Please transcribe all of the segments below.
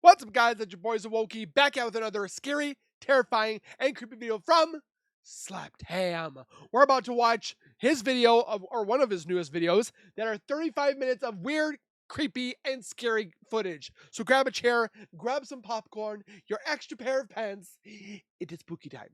What's up, guys? It's your boys Awoki back out with another scary, terrifying, and creepy video from Slapped Ham. We're about to watch his video or one of his newest videos that are 35 minutes of weird, creepy, and scary footage. So grab a chair, grab some popcorn, your extra pair of pants. It is spooky time.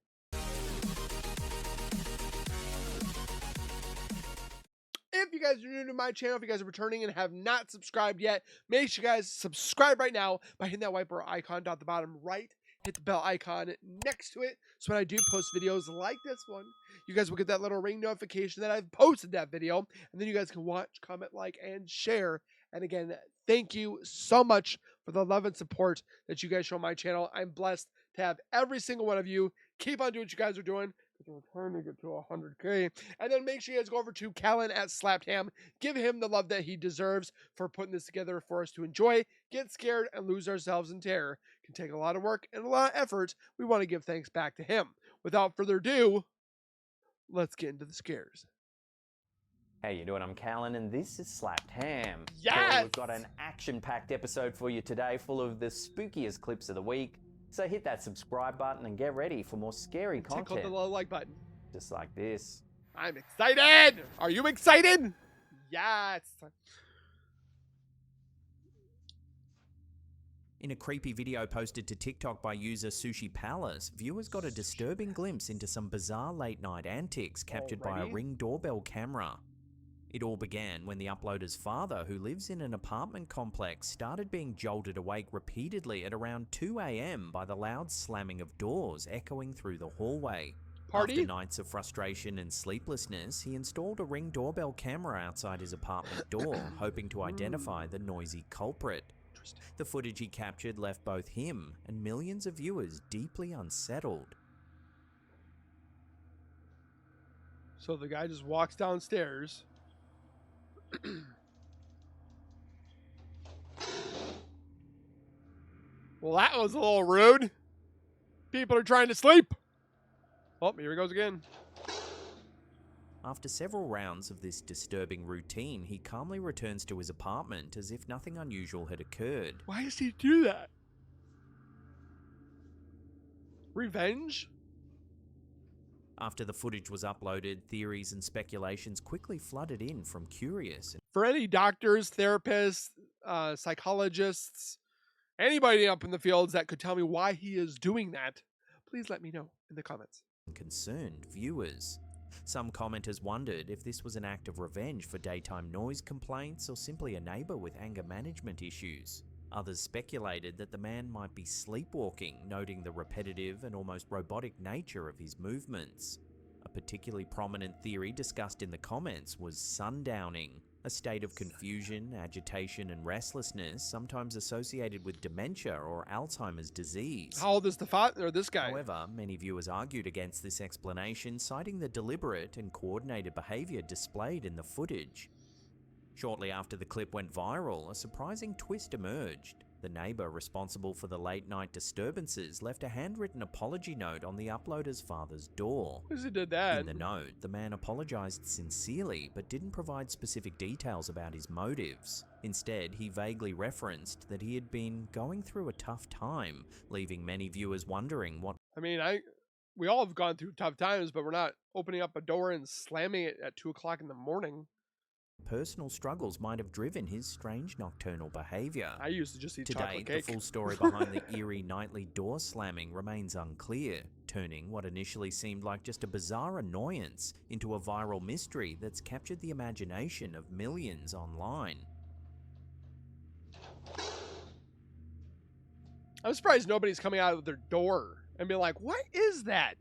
If you guys are new to my channel, if you guys are returning and have not subscribed yet, make sure you guys subscribe right now by hitting that white bar icon down at the bottom right. Hit the bell icon next to it, so when I do post videos like this one, you guys will get that little ring notification that I've posted that video, and then you guys can watch, comment, like, and share. And again, thank you so much for the love and support that you guys show my channel. I'm blessed to have every single one of you. Keep on doing what you guys are doing. We're trying to get to 100K. And then make sure you guys go over to Callan at Slapped Ham. Give him the love that he deserves for putting this together for us to enjoy, get scared, and lose ourselves in terror. It can take a lot of work and a lot of effort. We want to give thanks back to him. Without further ado, let's get into the scares. How you doing? I'm Callan, and this is Slapped Ham. Yes! So we've got an action-packed episode for you today, full of the spookiest clips of the week. So hit that subscribe button and get ready for more scary content. Tickle the little like button. Just like this. I'm excited! Are you excited? Yes! In a creepy video posted to TikTok by user Sushi Palace, viewers got a disturbing glimpse into some bizarre late-night antics captured by a Ring doorbell camera. It all began when the uploader's father, who lives in an apartment complex, started being jolted awake repeatedly at around 2 AM by the loud slamming of doors echoing through the hallway. After nights of frustration and sleeplessness, he installed a Ring doorbell camera outside his apartment door, hoping to identify the noisy culprit. The footage he captured left both him and millions of viewers deeply unsettled. So the guy just walks downstairs. Well, that was a little rude. People are trying to sleep. Oh, here he goes again. After several rounds of this disturbing routine, he calmly returns to his apartment as if nothing unusual had occurred. Why does he do that? Revenge? After the footage was uploaded, theories and speculations quickly flooded in from curious. For any doctors, therapists, psychologists, anybody up in the fields that could tell me why he is doing that, please let me know in the comments. Concerned viewers. Some commenters wondered if this was an act of revenge for daytime noise complaints or simply a neighbor with anger management issues. Others speculated that the man might be sleepwalking, noting the repetitive and almost robotic nature of his movements. A particularly prominent theory discussed in the comments was sundowning, a state of confusion, agitation, and restlessness sometimes associated with dementia or Alzheimer's disease. How old is the father or this guy? However, many viewers argued against this explanation, citing the deliberate and coordinated behavior displayed in the footage. Shortly after the clip went viral, a surprising twist emerged. The neighbor responsible for the late-night disturbances left a handwritten apology note on the uploader's father's door. Who's he did that? In the note, the man apologized sincerely but didn't provide specific details about his motives. Instead, he vaguely referenced that he had been going through a tough time, leaving many viewers wondering what... I mean, we all have gone through tough times, but we're not opening up a door and slamming it at 2 o'clock in the morning. Personal struggles might have driven his strange nocturnal behavior. I used to just eat chocolate Today, cake. the full story behind the eerie nightly door slamming remains unclear, turning what initially seemed like just a bizarre annoyance into a viral mystery that's captured the imagination of millions online. I'm surprised nobody's coming out of their door and being like, what is that?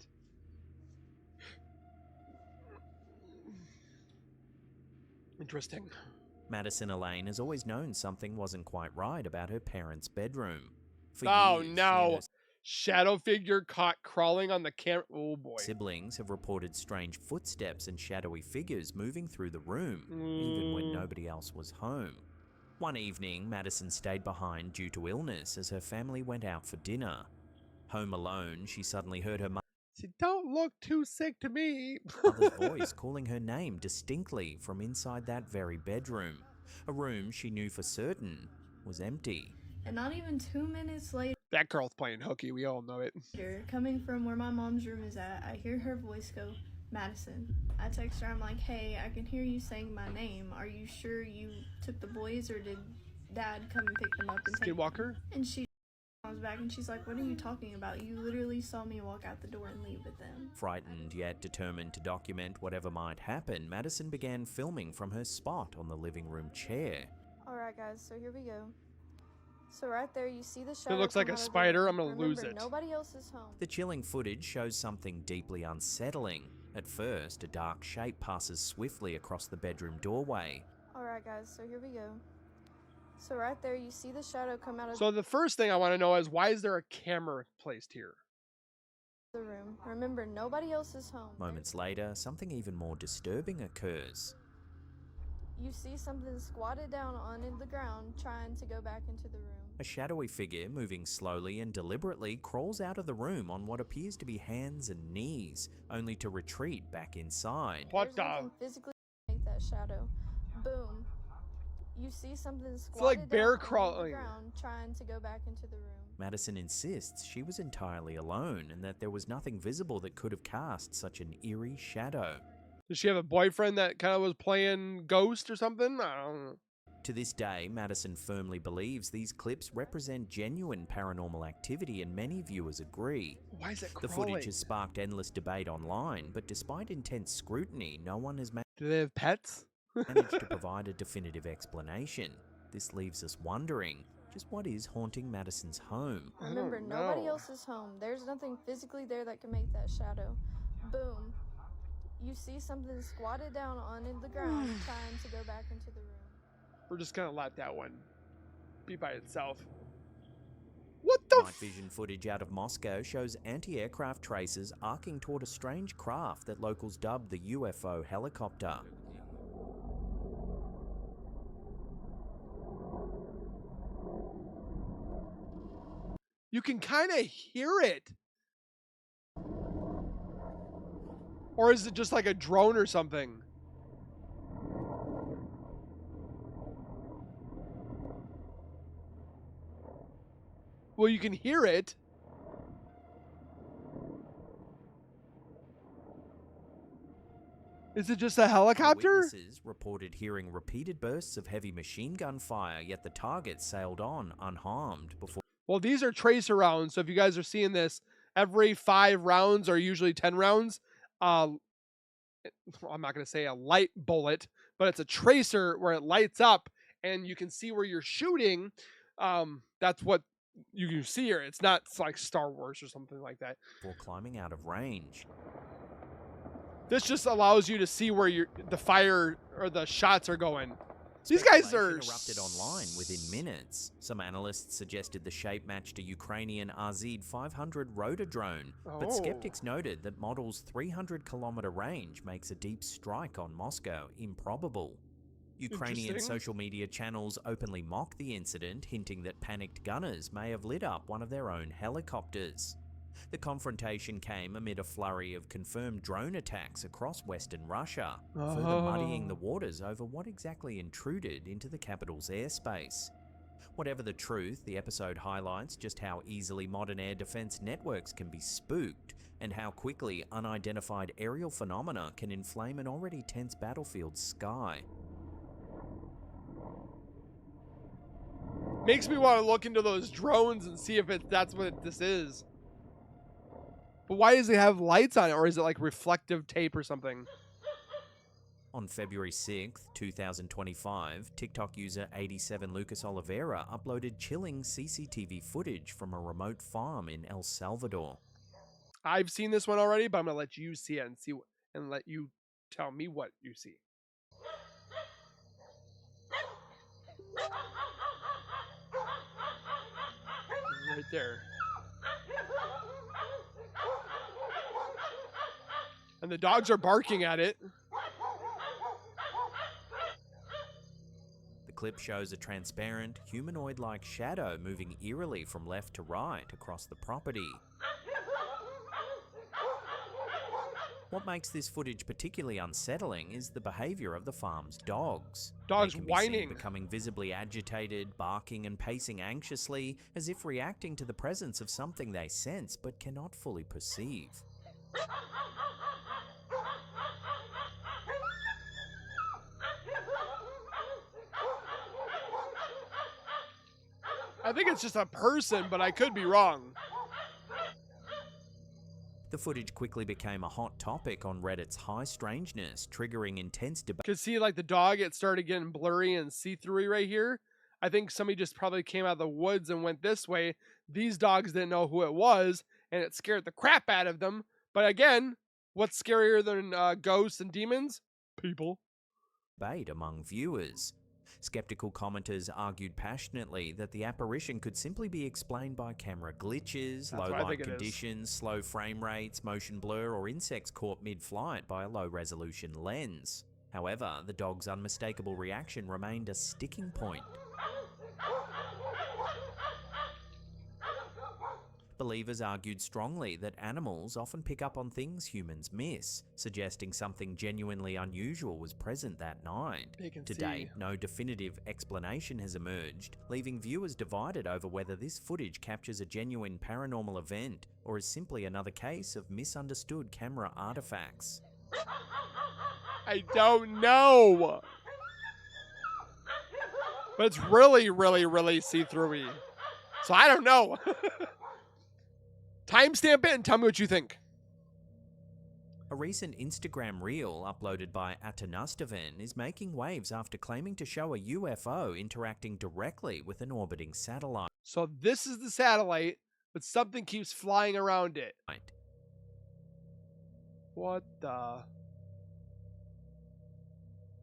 Interesting. Madison Elaine has always known something wasn't quite right about her parents' bedroom. For Oh years, she and no! her Shadow figure caught crawling on the camera. Oh boy. siblings have reported strange footsteps and shadowy figures moving through the room, even when nobody else was home. One evening, Madison stayed behind due to illness as her family went out for dinner. Home alone, she suddenly heard her See, don't look too sick to me. mother's voice calling her name distinctly from inside that very bedroom, a room she knew for certain was empty. And not even 2 minutes later, That girl's playing hooky. We all know it. coming from where my mom's room is at, I hear her voice go, Madison. I text her, I'm like, hey, I can hear you saying my name. Are you sure you took the boys or did Dad come and pick them up and take them? Skinwalker? And she comes back and she's like, what are you talking about? You literally saw me walk out the door and leave with them. Frightened yet determined to document whatever might happen, Madison began filming from her spot on the living room chair. Alright guys, so here we go. So right there you see the shadow. It looks like a spider. I'm gonna lose it. Nobody else is home. The chilling footage shows something deeply unsettling. At first, a dark shape passes swiftly across the bedroom doorway. Alright guys, so here we go. So right there you see the shadow come out of So the first thing I want to know is, why is there a camera placed here? the room. Remember, nobody else is home. Moments later, something even more disturbing occurs. You see something squatted down on the ground trying to go back into the room. A shadowy figure, moving slowly and deliberately, crawls out of the room on what appears to be hands and knees, only to retreat back inside. What There's the? nothing physically make that shadow. Boom. You see something squatted like bear down crawling. on the ground trying to go back into the room. Madison insists she was entirely alone and that there was nothing visible that could have cast such an eerie shadow. Does she have a boyfriend that kind of was playing Ghost or something? I don't know. To this day, Madison firmly believes these clips represent genuine paranormal activity, and many viewers agree. Why is it The crawling? footage has sparked endless debate online, but despite intense scrutiny, no one has Do they have pets? managed to provide a definitive explanation. This leaves us wondering, just what is haunting Madison's home? I Remember, don't nobody know. else is home. There's nothing physically there that can make that shadow. Boom. You see something squatted down on the ground trying to go back into the room. We're just gonna let that one be by itself. What the Night vision footage out of Moscow shows anti-aircraft tracers arcing toward a strange craft that locals dubbed the UFO helicopter. You can kind of hear it. Or is it just like a drone or something? Well, you can hear it. Is it just a helicopter? Witnesses reported hearing repeated bursts of heavy machine gun fire, yet the target sailed on unharmed before. Well, these are tracer rounds, so if you guys are seeing this, every 5 rounds are usually 10 rounds. I'm not going to say a light bullet, but it's a tracer where it lights up and you can see where you're shooting. That's what you can see here. It's not like Star Wars or something like that. Before climbing out of range. This just allows you to see where the fire or the shots are going. These guys are erupted online within minutes. Some analysts suggested the shape matched a Ukrainian RZ-500 rotor drone, but skeptics noted that model's 300-kilometer range makes a deep strike on Moscow improbable. Ukrainian social media channels openly mock the incident, hinting that panicked gunners may have lit up one of their own helicopters. The confrontation came amid a flurry of confirmed drone attacks across Western Russia, further muddying the waters over what exactly intruded into the capital's airspace. Whatever the truth, the episode highlights just how easily modern air defense networks can be spooked, and how quickly unidentified aerial phenomena can inflame an already tense battlefield's sky. Makes me want to look into those drones and see if that's what this is. But why does it have lights on it, or is it like reflective tape or something? On February 6th, 2025, TikTok user 87 Lucas Oliveira uploaded chilling CCTV footage from a remote farm in El Salvador. I've seen this one already, but I'm gonna let you see it and let you tell me what you see. Right there. And the dogs are barking at it. The clip shows a transparent, humanoid-like shadow moving eerily from left to right across the property. What makes this footage particularly unsettling is the behaviour of the farm's dogs. Dogs They can be seen whining. becoming visibly agitated, barking and pacing anxiously, as if reacting to the presence of something they sense but cannot fully perceive. I think it's just a person, but I could be wrong. The footage quickly became a hot topic on Reddit's High Strangeness, triggering intense debate. Could see like the dog, it started getting blurry and see-through right here. I think somebody just probably came out of the woods and went this way. These dogs didn't know who it was, and it scared the crap out of them. But again, what's scarier than ghosts and demons? People. Debate among viewers. Skeptical commenters argued passionately that the apparition could simply be explained by camera glitches, low light conditions, slow frame rates, motion blur, or insects caught mid-flight by a low-resolution lens. However, the dog's unmistakable reaction remained a sticking point. Believers argued strongly that animals often pick up on things humans miss, suggesting something genuinely unusual was present that night. To date, no definitive explanation has emerged, leaving viewers divided over whether this footage captures a genuine paranormal event or is simply another case of misunderstood camera artifacts. I don't know. But it's really, really, really see-through-y. So I don't know. Timestamp it and tell me what you think. A recent Instagram reel uploaded by Atanustavan is making waves after claiming to show a UFO interacting directly with an orbiting satellite. So this is the satellite, but something keeps flying around it. What the?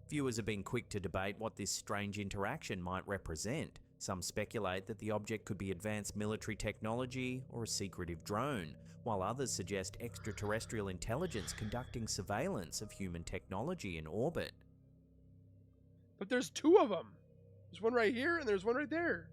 Viewers have been quick to debate what this strange interaction might represent. Some speculate that the object could be advanced military technology or a secretive drone, while others suggest extraterrestrial intelligence conducting surveillance of human technology in orbit. But there's two of them. There's one right here and there's one right there.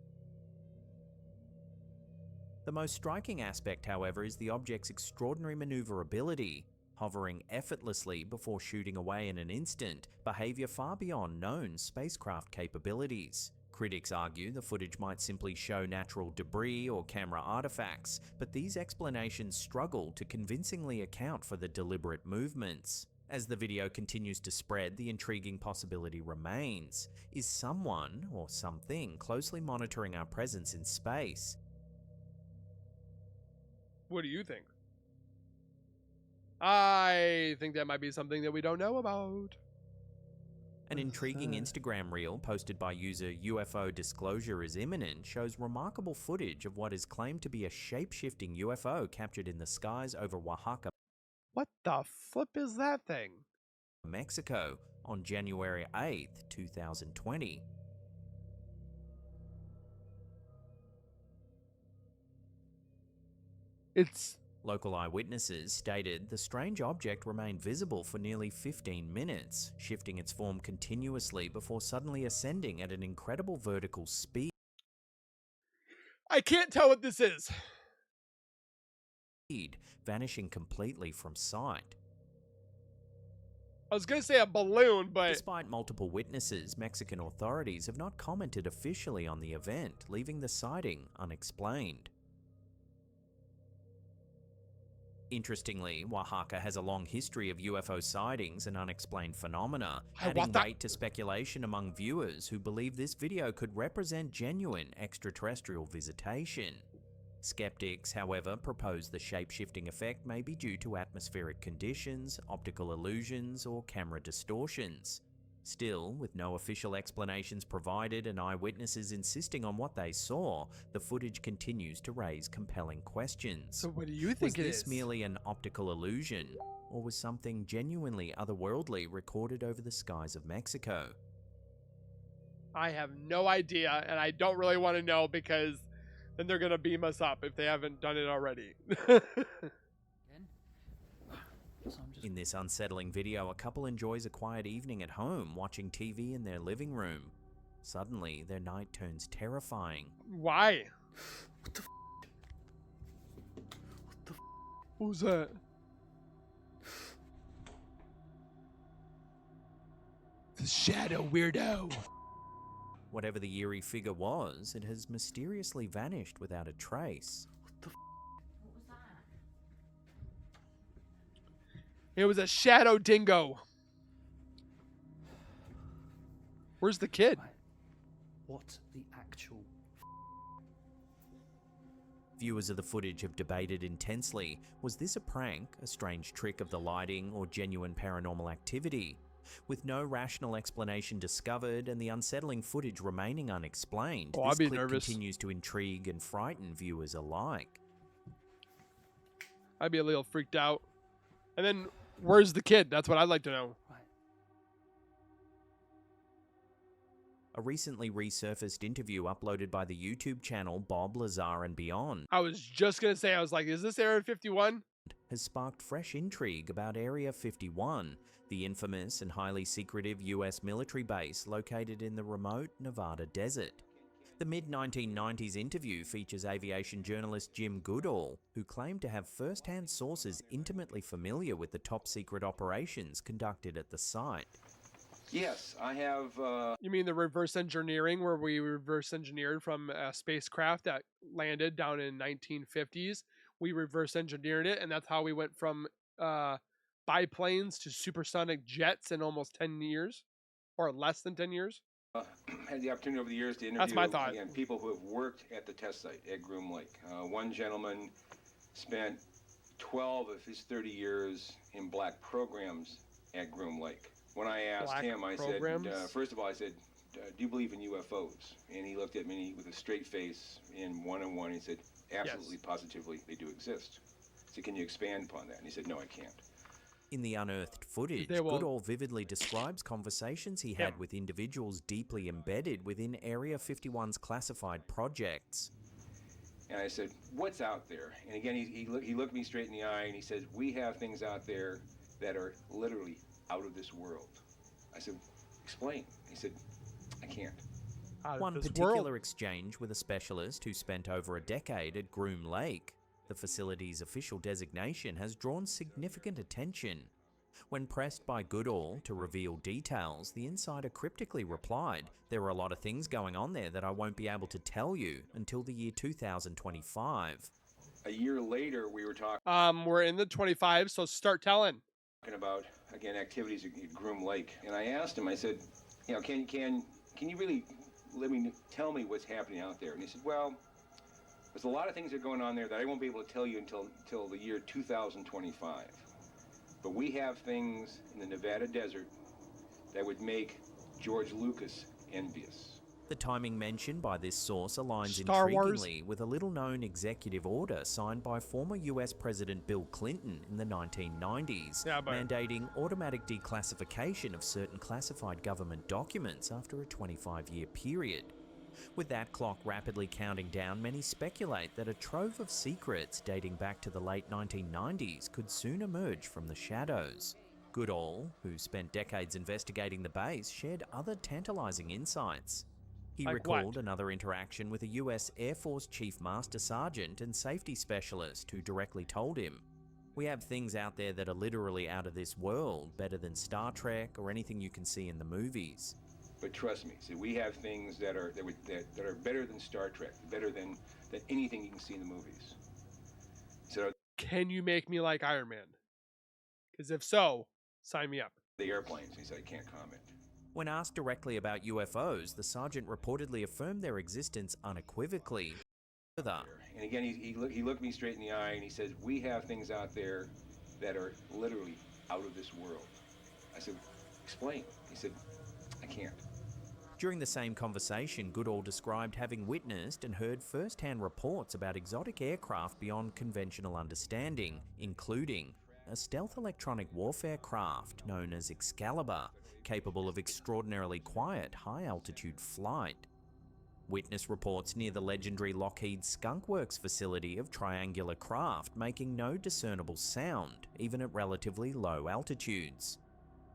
The most striking aspect, however, is the object's extraordinary maneuverability. Hovering effortlessly before shooting away in an instant, behavior far beyond known spacecraft capabilities. Critics argue the footage might simply show natural debris or camera artifacts, but these explanations struggle to convincingly account for the deliberate movements. As the video continues to spread, the intriguing possibility remains. Is someone or something closely monitoring our presence in space? What do you think? I think that might be something that we don't know about. An intriguing Instagram reel posted by user UFO Disclosure is Imminent shows remarkable footage of what is claimed to be a shape-shifting UFO captured in the skies over Oaxaca, What the flip is that thing? Mexico, on January 8th, 2020. Local eyewitnesses stated the strange object remained visible for nearly 15 minutes, shifting its form continuously before suddenly ascending at an incredible vertical speed. I can't tell what this is. Vanishing completely from sight. I was going to say a balloon, but... Despite multiple witnesses, Mexican authorities have not commented officially on the event, leaving the sighting unexplained. Interestingly, Oaxaca has a long history of UFO sightings and unexplained phenomena, adding weight to speculation among viewers who believe this video could represent genuine extraterrestrial visitation. Skeptics, however, propose the shape-shifting effect may be due to atmospheric conditions, optical illusions, or camera distortions. Still, with no official explanations provided and eyewitnesses insisting on what they saw, the footage continues to raise compelling questions. So what do you think it is? Was this merely an optical illusion, or was something genuinely otherworldly recorded over the skies of Mexico? I have no idea, and I don't really want to know because then they're going to beam us up if they haven't done it already. In this unsettling video, a couple enjoys a quiet evening at home, watching TV in their living room. Suddenly, their night turns terrifying. Why? What the Who's that? shadow weirdo. Whatever the eerie figure was, it has mysteriously vanished without a trace. It was a shadow dingo. Where's the kid? What the actual... Viewers of the footage have debated intensely. Was this a prank, a strange trick of the lighting, or genuine paranormal activity? With no rational explanation discovered and the unsettling footage remaining unexplained, Oh, I'd this be clip nervous. continues to intrigue and frighten viewers alike. I'd be a little freaked out. And then, where's the kid? That's what I'd like to know. A recently resurfaced interview uploaded by the YouTube channel Bob Lazar and Beyond I was just going to say, I was like, is this Area 51? has sparked fresh intrigue about Area 51, the infamous and highly secretive US military base located in the remote Nevada desert. The mid-1990s interview features aviation journalist Jim Goodall, who claimed to have first-hand sources intimately familiar with the top-secret operations conducted at the site. Yes, I have. You mean the reverse engineering, where we reverse engineered from a spacecraft that landed down in 1950s? We reverse engineered it, and that's how we went from biplanes to supersonic jets in almost 10 years, or less than 10 years. Had the opportunity over the years to interview That's my thought. again, people who have worked at the test site at Groom Lake. One gentleman spent 12 of his 30 years in black programs at Groom Lake. When I asked Black him, I programs? said, first of all, I said, do you believe in UFOs? And he looked at me with a straight face in one-on-one. He said, absolutely, Yes. positively, they do exist. I said, can you expand upon that? And he said, no, I can't. In the unearthed footage, They will- Goodall vividly describes conversations he had with individuals deeply embedded within Area 51's classified projects. And I said, what's out there? And again, he looked me straight in the eye and he said, we have things out there that are literally out of this world. I said, explain. He said, I can't. Out of One this particular world. exchange with a specialist who spent over a decade at Groom Lake. The facility's official designation has drawn significant attention. When pressed by Goodall to reveal details, the insider cryptically replied, "There are a lot of things going on there that I won't be able to tell you until the year 2025. A year later, we were talking We're in the 25, so start telling. about, again, activities at Groom Lake. And I asked him, I said, you know, can you really tell me what's happening out there? And he said, well, there's a lot of things that are going on there that I won't be able to tell you until the year 2025. But we have things in the Nevada desert that would make George Lucas envious. The timing mentioned by this source aligns Star Wars. intriguingly with a little-known executive order signed by former US President Bill Clinton in the 1990s, Yeah, but- mandating automatic declassification of certain classified government documents after a 25-year period. With that clock rapidly counting down, many speculate that a trove of secrets dating back to the late 1990s could soon emerge from the shadows. Goodall, who spent decades investigating the base, shared other tantalizing insights. He Like recalled what? another interaction with a US Air Force Chief Master Sergeant and safety specialist who directly told him, "We have things out there that are literally out of this world, better than Star Trek or anything you can see in the movies." But trust me, see, we have things that are better than Star Trek, better than anything you can see in the movies. So Can you make me like Iron Man? Because if so, sign me up. the airplanes, he said, I can't comment. When asked directly about UFOs, the sergeant reportedly affirmed their existence unequivocally. Further, And again, he looked me straight in the eye and he said, we have things out there that are literally out of this world. I said, explain. He said, I can't. during the same conversation, Goodall described having witnessed and heard first-hand reports about exotic aircraft beyond conventional understanding, including a stealth electronic warfare craft known as Excalibur, capable of extraordinarily quiet, high-altitude flight. Witness reports near the legendary Lockheed Skunk Works facility of triangular craft making no discernible sound, even at relatively low altitudes.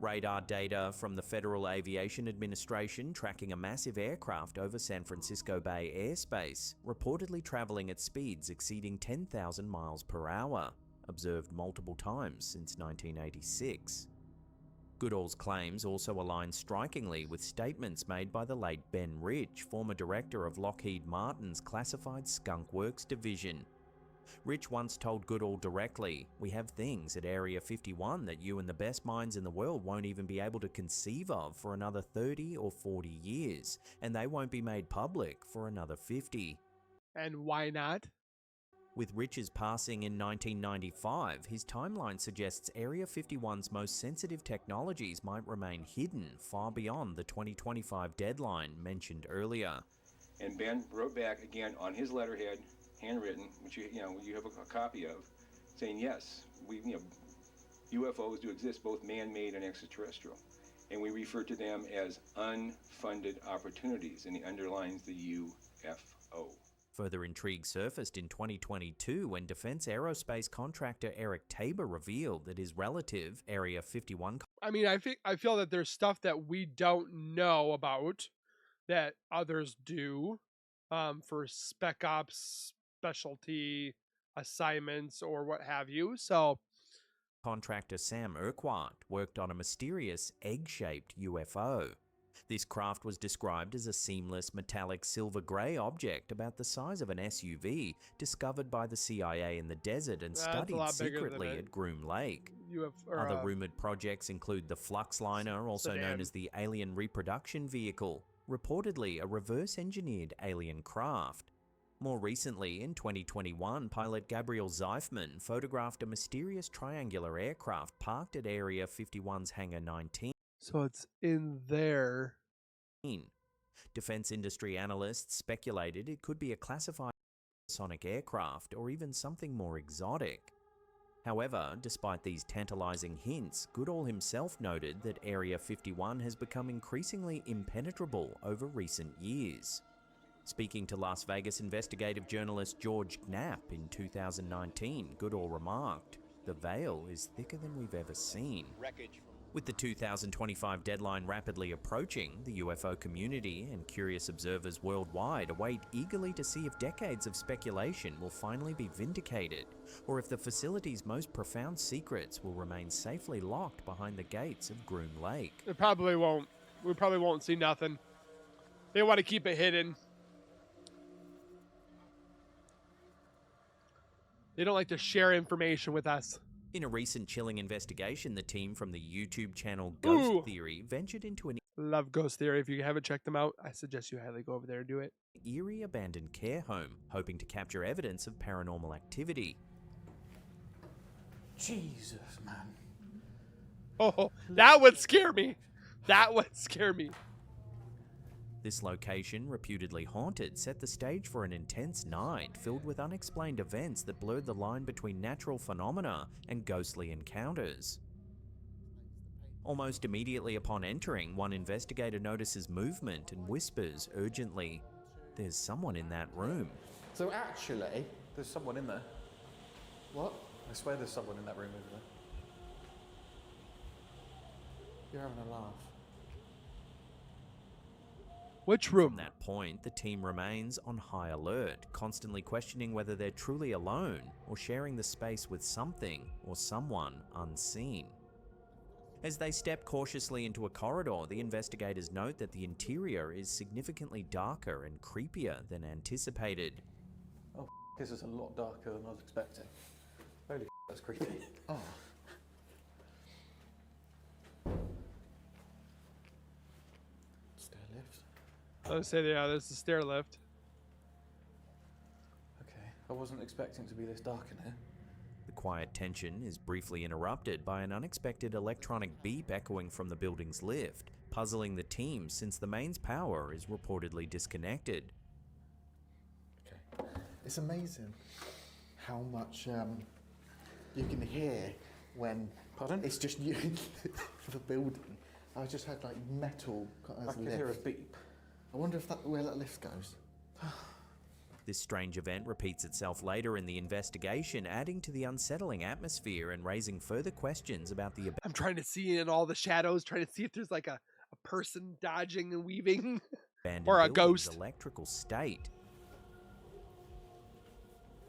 Radar data from the Federal Aviation Administration tracking a massive aircraft over San Francisco Bay airspace, reportedly traveling at speeds exceeding 10,000 miles per hour, observed multiple times since 1986. Goodall's claims also align strikingly with statements made by the late Ben Rich, former director of Lockheed Martin's classified Skunk Works division. Rich once told Goodall directly, "We have things at Area 51 that you and the best minds in the world won't even be able to conceive of for another 30 or 40 years, and they won't be made public for another 50. And why not? With Rich's passing in 1995, his timeline suggests Area 51's most sensitive technologies might remain hidden far beyond the 2025 deadline mentioned earlier. And Ben wrote back again on his letterhead, handwritten, which you have a copy of, saying yes, UFOs do exist, both man-made and extraterrestrial, and we refer to them as unfunded opportunities, and he underlines the UFO. Further intrigue surfaced in 2022 when defense aerospace contractor Eric Tabor revealed that his relative, Area 51... I mean, I feel that there's stuff that we don't know about that others do for spec ops, specialty assignments, or what have you. So, contractor Sam Urquhart worked on a mysterious egg-shaped UFO. This craft was described as a seamless metallic silver-grey object about the size of an SUV, discovered by the CIA in the desert and studied secretly at Groom Lake. Other rumoured projects include the Fluxliner, also known as the Alien Reproduction Vehicle, reportedly a reverse-engineered alien craft. More recently, in 2021, pilot Gabriel Zeifman photographed a mysterious triangular aircraft parked at Area 51's Hangar 19. So it's in there. Defense industry analysts speculated it could be a classified sonic aircraft or even something more exotic. However, despite these tantalizing hints, Goodall himself noted that Area 51 has become increasingly impenetrable over recent years. Speaking to Las Vegas investigative journalist George Knapp in 2019, Goodall remarked, "The veil is thicker than we've ever seen." With the 2025 deadline rapidly approaching, the UFO community and curious observers worldwide await eagerly to see if decades of speculation will finally be vindicated, or if the facility's most profound secrets will remain safely locked behind the gates of Groom Lake. It probably won't. We probably won't see nothing. They want to keep it hidden. They don't like to share information with us. In a recent chilling investigation, the team from the YouTube channel Ghost Theory ventured into an Love Ghost Theory. If you haven't checked them out, I suggest you highly go over there and do it. eerie abandoned care home, hoping to capture evidence of paranormal activity. Jesus, man. Oh, that would scare me. That would scare me. This location, reputedly haunted, set the stage for an intense night filled with unexplained events that blurred the line between natural phenomena and ghostly encounters. Almost immediately upon entering, one investigator notices movement and whispers urgently, "There's someone in that room." So actually, there's someone in there. What? I swear there's someone in that room over there. You're having a laugh. Which room? From that point, the team remains on high alert, constantly questioning whether they're truly alone or sharing the space with something or someone unseen. As they step cautiously into a corridor, the investigators note that the interior is significantly darker and creepier than anticipated. Oh, this is a lot darker than I was expecting. Holy that's creepy. Oh. Stair lift. I would say, yeah, there's the stair lift. Okay, I wasn't expecting it to be this dark in here. The quiet tension is briefly interrupted by an unexpected electronic beep echoing from the building's lift, puzzling the team since the mains power is reportedly disconnected. Okay. It's amazing how much you can hear when it's just you in the building. I just had like metal as I can hear a beep. I wonder if where that lift goes. This strange event repeats itself later in the investigation, adding to the unsettling atmosphere and raising further questions about the... I'm trying to see in all the shadows, trying to see if there's like a person dodging and weaving. Or a ghost. Electrical state.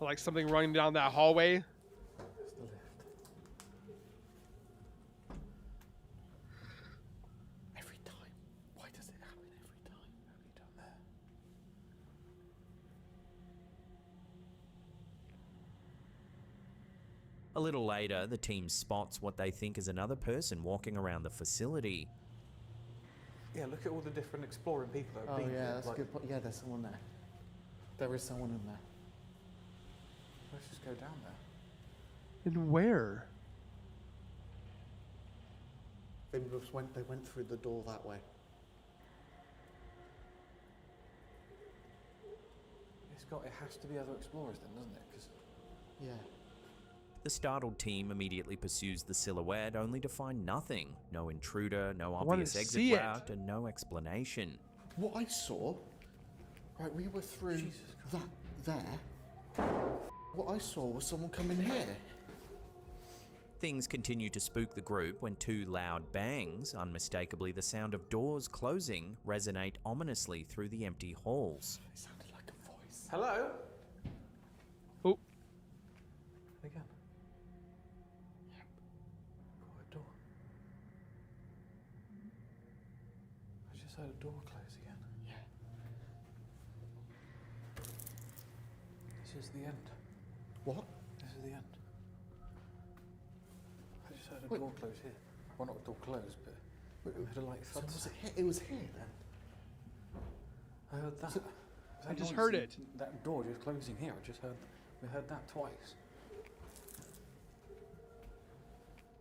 Like something running down that hallway. A little later, the team spots what they think is another person walking around the facility. Yeah, look at all the different exploring people that have been yeah, here. that's a good point. Yeah, there's someone there. There is someone in there. Let's just go down there. And where? They went through the door that way. It has to be other explorers then, doesn't it? 'Cause Yeah. The startled team immediately pursues the silhouette, only to find nothing. No intruder, no wanna obvious exit see it. route, and no explanation. What I saw, right, we were through that there. What I saw was someone coming here. Things continue to spook the group when two loud bangs, unmistakably the sound of doors closing, resonate ominously through the empty halls. It sounded like a voice. hello? Oh, Again. Got a door. I just heard a door close again. Yeah. This is the end. What? This is the end. I just heard a Wait. door close here. Well, not a door close, but I heard a light So thud. was it here? It was here then. I heard that. I just heard it. That door just closing here. We heard that twice.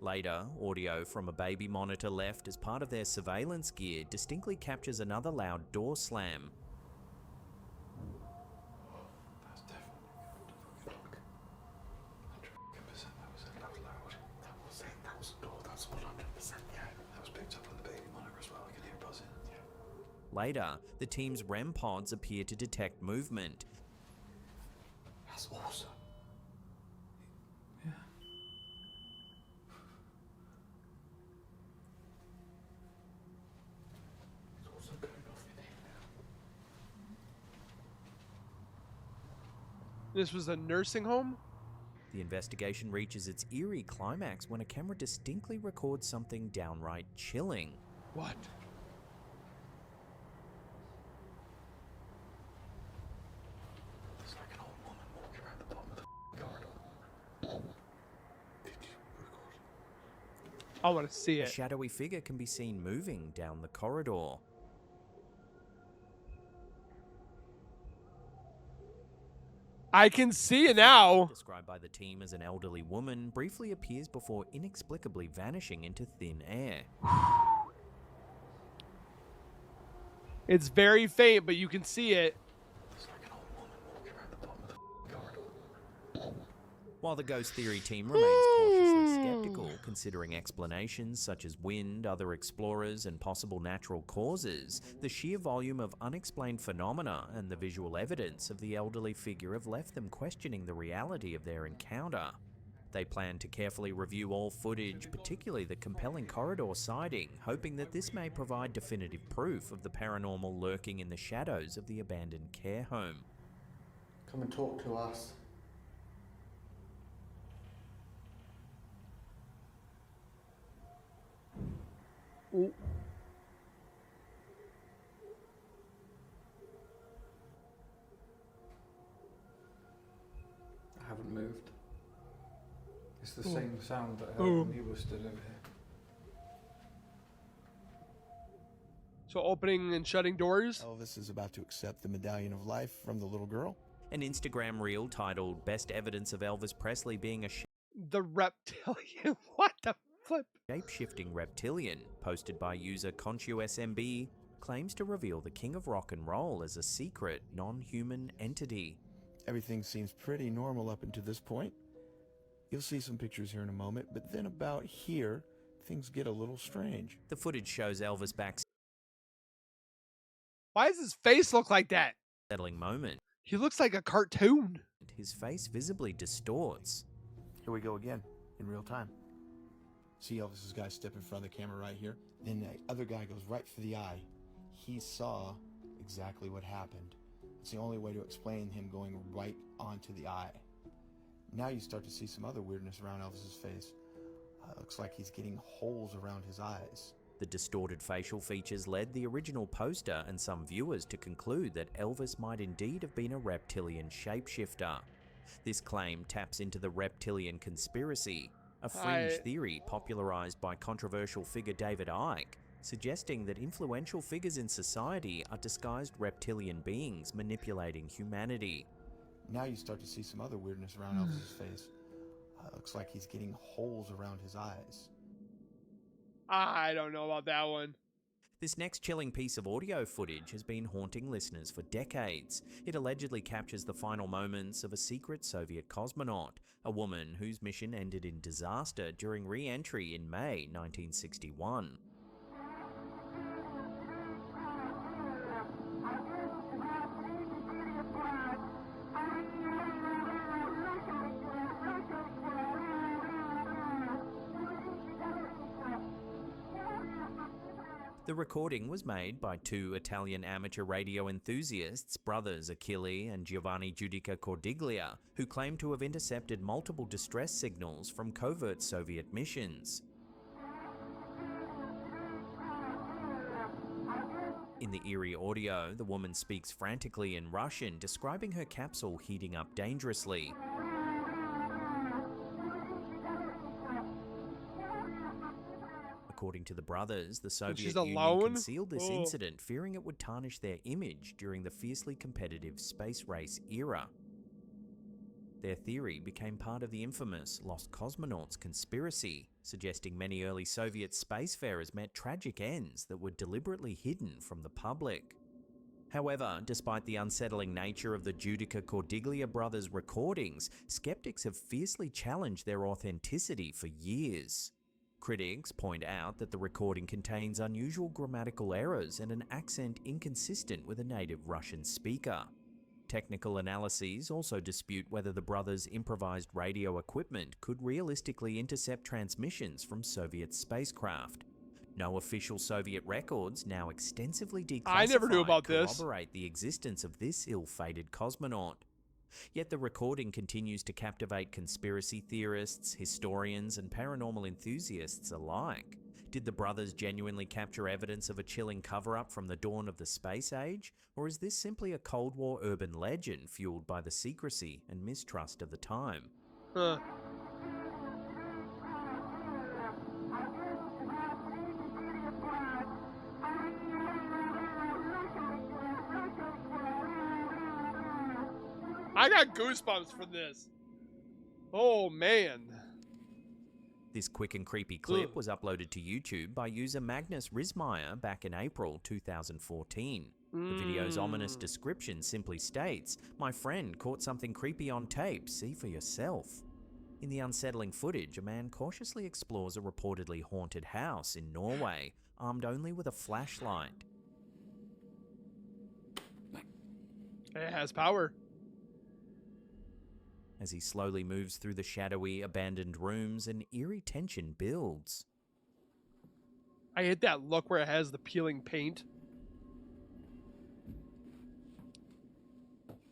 Later, audio from a baby monitor left as part of their surveillance gear distinctly captures another loud door slam. That's definitely fuck. 100% that was loud. That was it. That was a door. That's 100%. Yeah. That was picked up on the baby monitor as well. I can hear buzzing. Later, the team's REM pods appear to detect movement. That's awesome. Yeah. It's also going off in here now. this was a nursing home? The investigation reaches its eerie climax when a camera distinctly records something downright chilling. What? There's like an old woman walking around the bottom of the corridor. Did you record? I want to see A it. shadowy figure can be seen moving down the corridor. I can see it now. Described by the team as an elderly woman, briefly appears before inexplicably vanishing into thin air. It's very faint, but you can see it. There's like an old woman walking around the bottom of the corridor. While the ghost theory team remains cautiously skeptical, considering explanations such as wind, other explorers, and possible natural causes, the sheer volume of unexplained phenomena and the visual evidence of the elderly figure have left them questioning the reality of their encounter. They plan to carefully review all footage, particularly the compelling corridor sighting, hoping that this may provide definitive proof of the paranormal lurking in the shadows of the abandoned care home. Come and talk to us. Ooh. I haven't moved. It's the same sound that I heard Ooh. when you were stood over here. So opening and shutting doors. Elvis is about to accept the medallion of life from the little girl. An Instagram reel titled Best Evidence of Elvis Presley Being a The reptilian. What the flip? Shapeshifting Reptilian, posted by user ConchuSMB, claims to reveal the king of rock and roll as a secret, non-human entity. Everything seems pretty normal up until this point. You'll see some pictures here in a moment, but then about here, things get a little strange. The footage shows Elvis back Why does his face look like that? settling moment. He looks like a cartoon. His face visibly distorts. Here we go again, in real time. See Elvis's guy step in front of the camera right here? Then the other guy goes right for the eye. He saw exactly what happened. It's the only way to explain him going right onto the eye. Now you start to see some other weirdness around Elvis's face. Looks like he's getting holes around his eyes. The distorted facial features led the original poster and some viewers to conclude that Elvis might indeed have been a reptilian shapeshifter. This claim taps into the reptilian conspiracy, a fringe theory popularized by controversial figure David Icke, suggesting that influential figures in society are disguised reptilian beings manipulating humanity. Now you start to see some other weirdness around Elvis's face. Looks like he's getting holes around his eyes. I don't know about that one. This next chilling piece of audio footage has been haunting listeners for decades. It allegedly captures the final moments of a secret Soviet cosmonaut, a woman whose mission ended in disaster during re-entry in May 1961. The recording was made by two Italian amateur radio enthusiasts, brothers Achille and Giovanni Giudica Cordiglia, who claim to have intercepted multiple distress signals from covert Soviet missions. In the eerie audio, the woman speaks frantically in Russian, describing her capsule heating up dangerously. According to the brothers, the Soviet Union concealed this incident, fearing it would tarnish their image during the fiercely competitive space race era. Their theory became part of the infamous Lost Cosmonauts conspiracy, suggesting many early Soviet spacefarers met tragic ends that were deliberately hidden from the public. However, despite the unsettling nature of the Giudica Cordiglia brothers' recordings, skeptics have fiercely challenged their authenticity for years. Critics point out that the recording contains unusual grammatical errors and an accent inconsistent with a native Russian speaker. Technical analyses also dispute whether the brothers' improvised radio equipment could realistically intercept transmissions from Soviet spacecraft. No official Soviet records, now extensively declassified, corroborate the existence of this ill-fated cosmonaut. Yet the recording continues to captivate conspiracy theorists, historians, and paranormal enthusiasts alike. Did the brothers genuinely capture evidence of a chilling cover-up from the dawn of the space age? Or is this simply a Cold War urban legend fueled by the secrecy and mistrust of the time? I got goosebumps for this. Oh, man. This quick and creepy clip was uploaded to YouTube by user Magnus Rismeyer back in April 2014. The video's ominous description simply states, "My friend caught something creepy on tape, see for yourself." In the unsettling footage, a man cautiously explores a reportedly haunted house in Norway, armed only with a flashlight. It has power. As he slowly moves through the shadowy, abandoned rooms, an eerie tension builds. I hate that look where it has the peeling paint.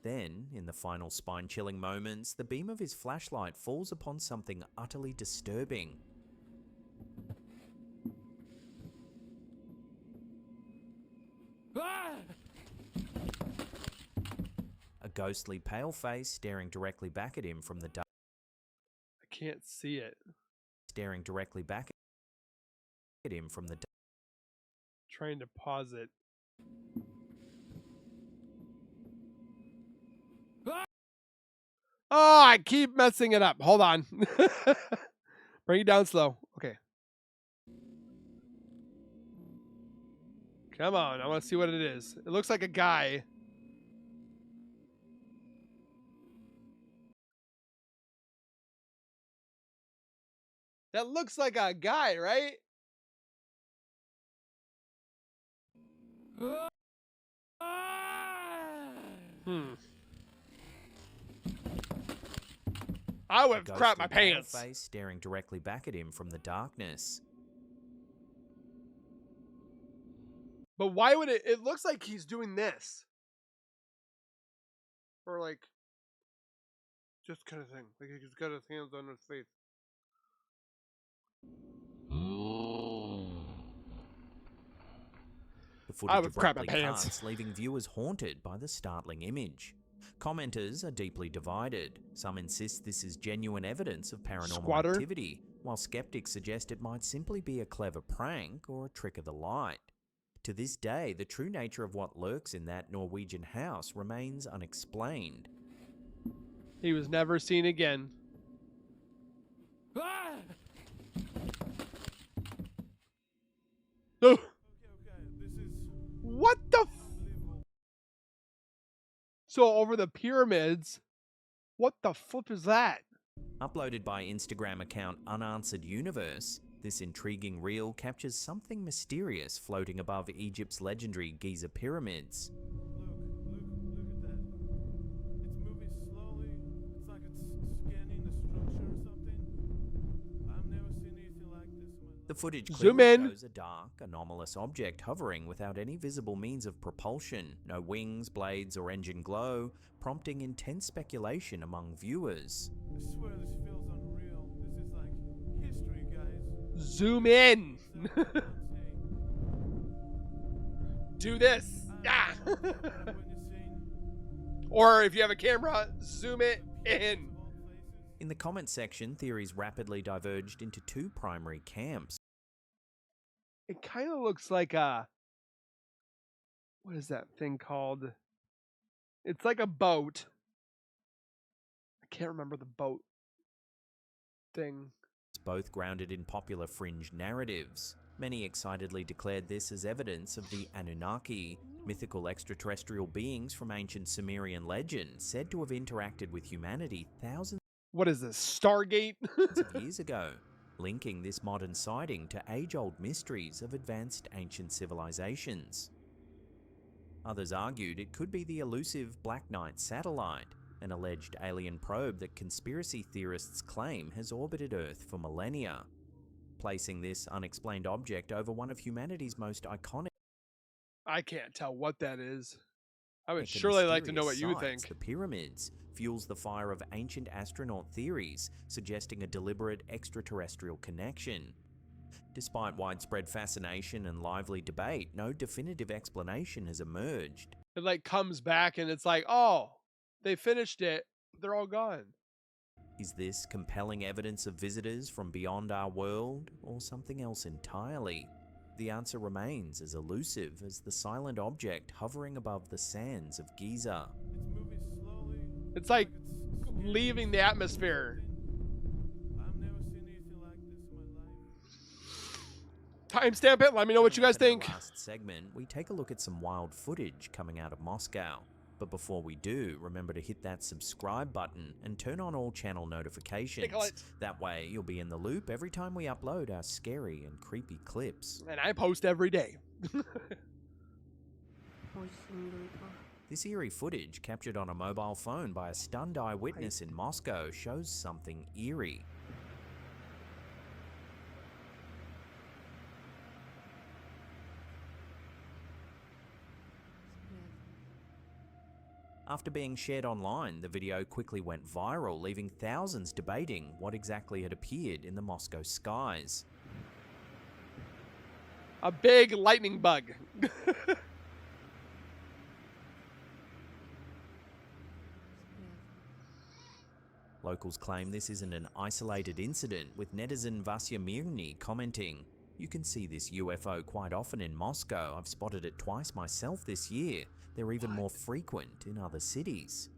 Then, in the final spine-chilling moments, the beam of his flashlight falls upon something utterly disturbing. A ghostly pale face staring directly back at him from the dark. I can't see it. Staring directly back at him from the dark. Trying to pause it. Oh, I keep messing it up. Hold on. Bring it down slow. Okay. Come on. I want to see what it is. It looks like a guy. That looks like a guy, right? I would have crapped my pants. Face staring directly back at him from the darkness. But why would it? It looks like he's doing this. Or like, just kind of thing. Like he's got his hands on his face. The footage abruptly cuts, leaving viewers haunted by the startling image. Commenters are deeply divided. Some insist this is genuine evidence of paranormal Squatter? activity, while skeptics suggest it might simply be a clever prank or a trick of the light. To this day, the true nature of what lurks in that Norwegian house remains unexplained. He was never seen again. Oh. What the So over the pyramids, what the flip is that? Uploaded by Instagram account Unanswered Universe, this intriguing reel captures something mysterious floating above Egypt's legendary Giza pyramids. Look at that. It's moving slowly. It's like it's scanning the structure or something. I've never seen anything like this in my life. The footage Zoom clearly in. shows a dark, anomalous object hovering without any visible means of propulsion, no wings, blades, or engine glow, prompting intense speculation among viewers. I swear this feels unreal. This is like history, guys. Zoom in. That's what I'm saying. Do this. Yeah. When you're saying Or if you have a camera, zoom it in. of all places, In the comment section, theories rapidly diverged into two primary camps. It kind of looks like a, what is that thing called? It's like a boat. I can't remember the boat thing. Both grounded in popular fringe narratives. Many excitedly declared this as evidence of the Anunnaki, mythical extraterrestrial beings from ancient Sumerian legend said to have interacted with humanity thousands What is this, Stargate? of years ago, linking this modern sighting to age-old mysteries of advanced ancient civilizations. Others argued it could be the elusive Black Knight satellite, an alleged alien probe that conspiracy theorists claim has orbited Earth for millennia, placing this unexplained object over one of humanity's most iconic I can't tell what that is. I would and surely like to know what mysterious you sites, think. the pyramids, fuels the fire of ancient astronaut theories, suggesting a deliberate extraterrestrial connection. Despite widespread fascination and lively debate, no definitive explanation has emerged. It like comes back and it's like, oh, they finished it. They're all gone. Is this compelling evidence of visitors from beyond our world, or something else entirely? The answer remains as elusive as the silent object hovering above the sands of Giza. it's moving slowly. It's like it's scanning leaving the atmosphere. I've never seen anything like this in my life. Timestamp it. Let me know what you guys Coming up in think. our last segment, we take a look at some wild footage coming out of Moscow. But before we do, remember to hit that subscribe button and turn on all channel notifications. Tickle it. That way, you'll be in the loop every time we upload our scary and creepy clips. And I post every day. This eerie footage, captured on a mobile phone by a stunned eyewitness in Moscow, shows something eerie. After being shared online, the video quickly went viral, leaving thousands debating what exactly had appeared in the Moscow skies. A big lightning bug. Locals claim this isn't an isolated incident, with netizen Vasya Mirny commenting, "You can see this UFO quite often in Moscow. I've spotted it twice myself this year. They're even more frequent in other cities."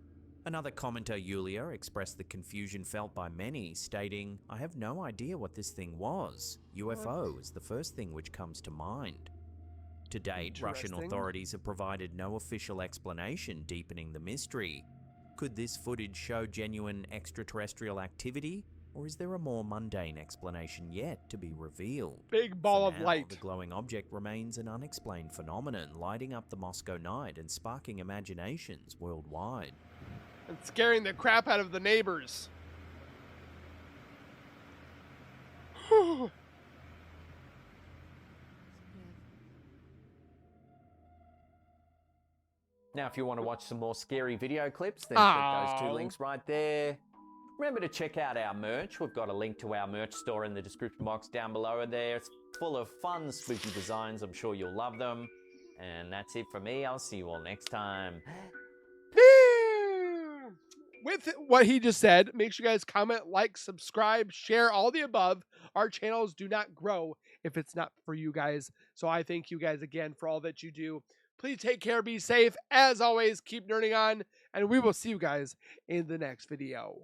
Another commenter, Yulia, expressed the confusion felt by many, stating, "I have no idea what this thing was. UFO is the first thing which comes to mind." To date, Russian Interesting. authorities have provided no official explanation, deepening the mystery. Could this footage show genuine extraterrestrial activity, or is there a more mundane explanation yet to be revealed? Big ball For of now, light. the glowing object remains an unexplained phenomenon, lighting up the Moscow night and sparking imaginations worldwide. And scaring the crap out of the neighbors. Now, if you want to watch some more scary video clips, then click those two Ow. links right there. Remember to check out our merch. We've got a link to our merch store in the description box down below there. It's full of fun, spooky designs. I'm sure you'll love them. And that's it for me. I'll see you all next time. Peace. with what he just said, make sure you guys comment, like, subscribe, share, all the above. Our channels do not grow if it's not for you guys. So I thank you guys again for all that you do. Please take care, be safe. As always, keep nerding on, and we will see you guys in the next video.